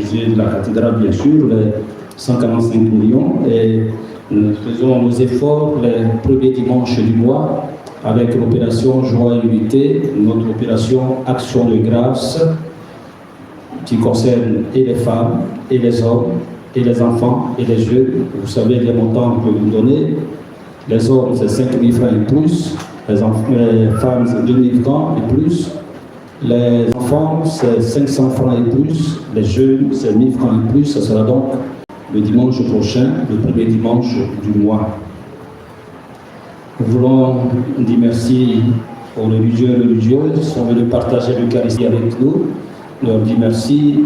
budget de la cathédrale, bien sûr, les 145 millions. Et nous faisons nos efforts les premiers dimanches du mois avec l'opération Joie et Unité, notre opération Action de grâce qui concerne et les femmes, et les hommes, et les enfants, et les jeunes. Vous savez les montants que vous donnez. Les hommes, c'est 5 000 francs et plus. Les femmes, c'est 2 000 francs et plus. Les enfants, c'est 500 francs et plus. Les jeunes, c'est 1 000 francs et plus. Ça sera donc le dimanche prochain, le premier dimanche du mois. Nous voulons dire merci aux religieux et religieuses qui sont venus partager l'Eucharistie avec nous. Nous leur dire merci.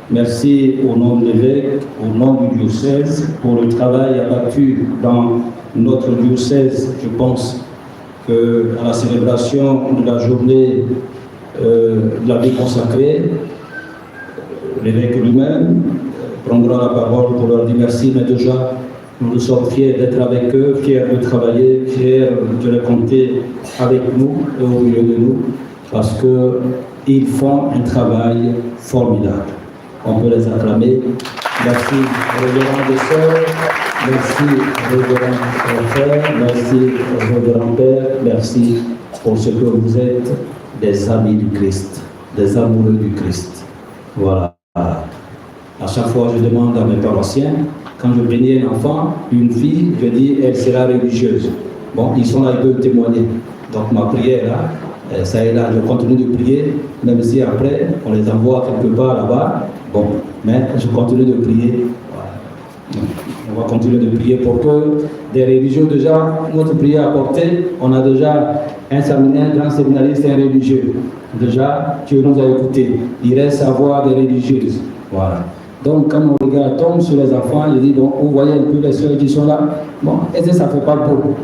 Merci au nom de l'évêque, au nom du diocèse, pour le travail abattu dans notre diocèse. Je pense qu'à la célébration de la journée de la vie consacrée, l'évêque lui-même prendra la parole pour leur dire merci, mais déjà nous sommes fiers d'être avec eux, fiers de travailler, fiers de les compter avec nous et au milieu de nous, parce qu'ils font un travail formidable. On peut les acclamer. Merci, révérend des sœurs, merci, révérend frère, merci, révérend père, merci pour ce que vous êtes, des amis du Christ, des amoureux du Christ. Voilà. À chaque fois, je demande à mes paroissiens, quand je bénis un enfant, une fille, je dis, elle sera religieuse. Bon, ils sont là, ils peuvent témoigner. Donc ma prière, là, ça est là, je continue de prier, même si après, on les envoie quelque part là-bas. Bon, mais je continue de prier. Voilà. On va continuer de prier pour que des religieux, déjà, notre prière à portée, on a déjà un grand séminariste et un religieux. Déjà, Dieu nous a écoutés. Il reste à avoir des religieuses. Voilà. Donc, quand mon regard tombe sur les enfants, je dis, donc, vous voyez un peu les soeurs qui sont là. Bon, est-ce que ça ne fait pas beau?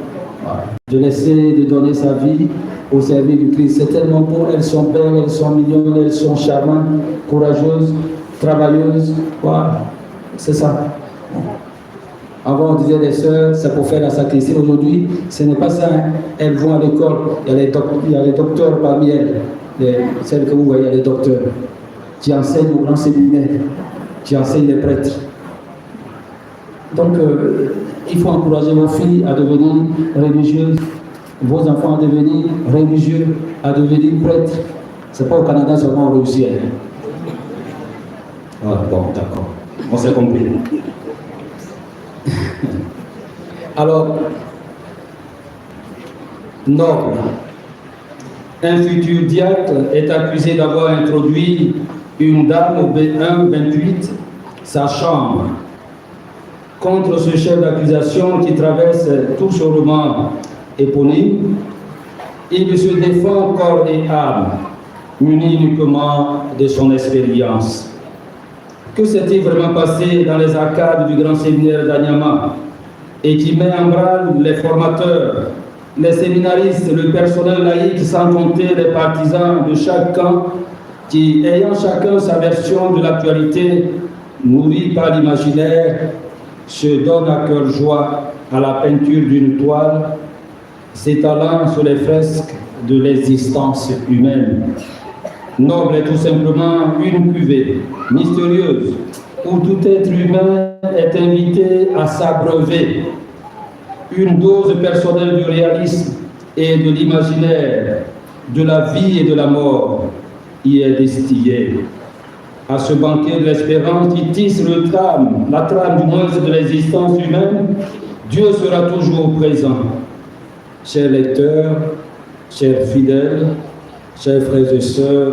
Voilà. Je laissais de donner sa vie au service du Christ. C'est tellement beau. Elles sont belles, elles sont mignonnes, elles sont charmantes, courageuses, travailleuses. Voilà. C'est ça. Avant, on disait les sœurs, c'est pour faire la sacristie. Aujourd'hui, ce n'est pas ça. Hein. Elles vont à l'école. Il y a les docteurs parmi elles. Celles que vous voyez, les docteurs, qui enseignent au grand séminaire, qui enseignent les prêtres. Donc, il faut encourager vos filles à devenir religieuses, vos enfants à devenir religieux, à devenir prêtres. Ce n'est pas au Canada seulement au réussit. Ah, bon, d'accord. On s'est compris. Alors, noble, un futur diacre est accusé d'avoir introduit une dame au B1-28, sa chambre. Contre ce chef d'accusation qui traverse tout ce roman éponyme, il se défend corps et âme, muni uniquement de son expérience. Que s'est-il vraiment passé dans les arcades du grand séminaire d'Anyama et qui met en branle les formateurs, les séminaristes, le personnel laïque, sans compter les partisans de chaque camp qui, ayant chacun sa version de l'actualité, nourrie par l'imaginaire, se donnent à cœur joie à la peinture d'une toile s'étalant sur les fresques de l'existence humaine. Noble est tout simplement une cuvée mystérieuse où tout être humain est invité à s'abreuver. Une dose personnelle du réalisme et de l'imaginaire, de la vie et de la mort y est distillée. À ce banquet de l'espérance qui tisse la trame du moins de l'existence humaine, Dieu sera toujours présent. Chers lecteurs, chers fidèles, chers frères et sœurs,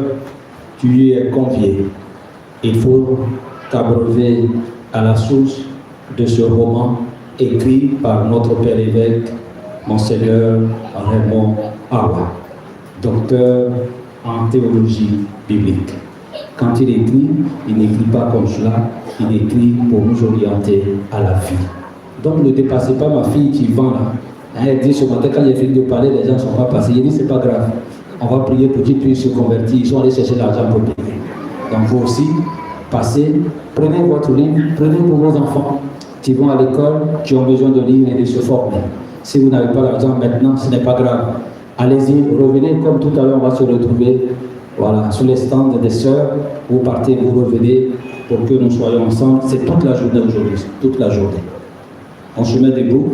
tu y es convié. Il faut t'abreuver à la source de ce roman écrit par notre Père évêque, Monseigneur Raymond Awa, docteur en théologie biblique. Quand il écrit, il n'écrit pas comme cela, il écrit pour nous orienter à la vie. Donc ne dépassez pas ma fille qui vend là. Elle dit ce matin, quand j'ai fini de parler, les gens ne sont pas passés. Il dit c'est pas grave. On va prier pour qu'ils puissent se convertir. Ils sont allés chercher l'argent pour payer. Donc vous aussi, passez, prenez votre livre, prenez pour vos enfants qui vont à l'école, qui ont besoin de livres et de se former. Si vous n'avez pas l'argent maintenant, ce n'est pas grave. Allez-y, revenez comme tout à l'heure, on va se retrouver voilà, sur les stands des sœurs. Vous partez, vous revenez pour que nous soyons ensemble. C'est toute la journée aujourd'hui, toute la journée. On se met debout.